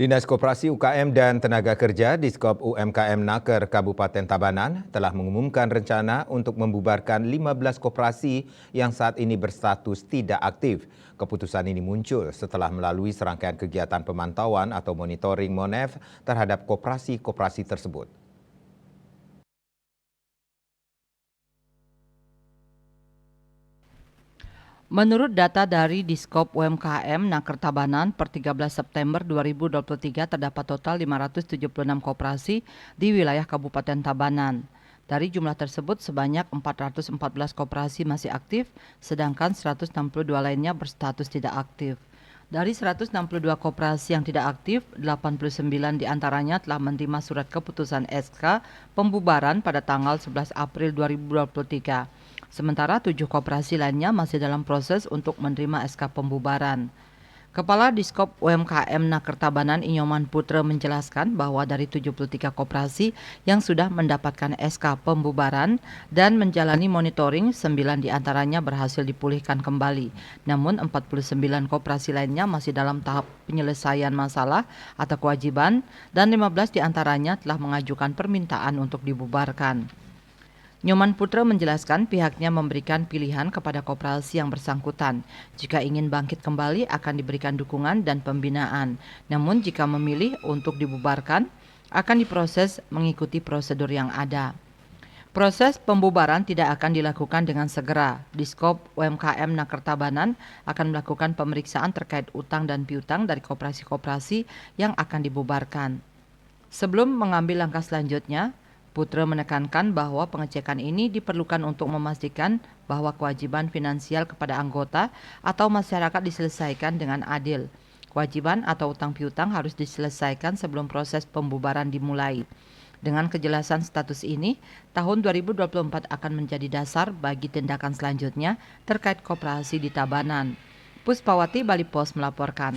Dinas Koperasi UKM dan Tenaga Kerja Diskop UMKM Naker Kabupaten Tabanan telah mengumumkan rencana untuk membubarkan 15 koperasi yang saat ini berstatus tidak aktif. Keputusan ini muncul setelah melalui serangkaian kegiatan pemantauan atau monitoring MONEF terhadap koperasi-koperasi tersebut. Menurut data dari Diskop UMKM Naker Tabanan per 13 September 2023 terdapat total 576 koperasi di wilayah Kabupaten Tabanan. Dari jumlah tersebut sebanyak 414 koperasi masih aktif, sedangkan 162 lainnya berstatus tidak aktif. Dari 162 koperasi yang tidak aktif, 89 diantaranya telah menerima surat keputusan SK pembubaran pada tanggal 11 April 2023. Sementara 7 koperasi lainnya masih dalam proses untuk menerima SK pembubaran. Kepala Diskop UMKM Naker Tabanan Inyoman Putra menjelaskan bahwa dari 73 koperasi yang sudah mendapatkan SK pembubaran dan menjalani monitoring, 9 diantaranya berhasil dipulihkan kembali. Namun 49 koperasi lainnya masih dalam tahap penyelesaian masalah atau kewajiban dan 15 diantaranya telah mengajukan permintaan untuk dibubarkan. Nyoman Putra menjelaskan pihaknya memberikan pilihan kepada koperasi yang bersangkutan. Jika ingin bangkit kembali akan diberikan dukungan dan pembinaan. Namun jika memilih untuk dibubarkan akan diproses mengikuti prosedur yang ada. Proses pembubaran tidak akan dilakukan dengan segera. Diskop UMKM Naker Tabanan akan melakukan pemeriksaan terkait utang dan piutang dari koperasi-koperasi yang akan dibubarkan. Sebelum mengambil langkah selanjutnya, Putra menekankan bahwa pengecekan ini diperlukan untuk memastikan bahwa kewajiban finansial kepada anggota atau masyarakat diselesaikan dengan adil. Kewajiban atau utang piutang harus diselesaikan sebelum proses pembubaran dimulai. Dengan kejelasan status ini, tahun 2024 akan menjadi dasar bagi tindakan selanjutnya terkait koperasi di Tabanan. Puspawati Bali Pos melaporkan.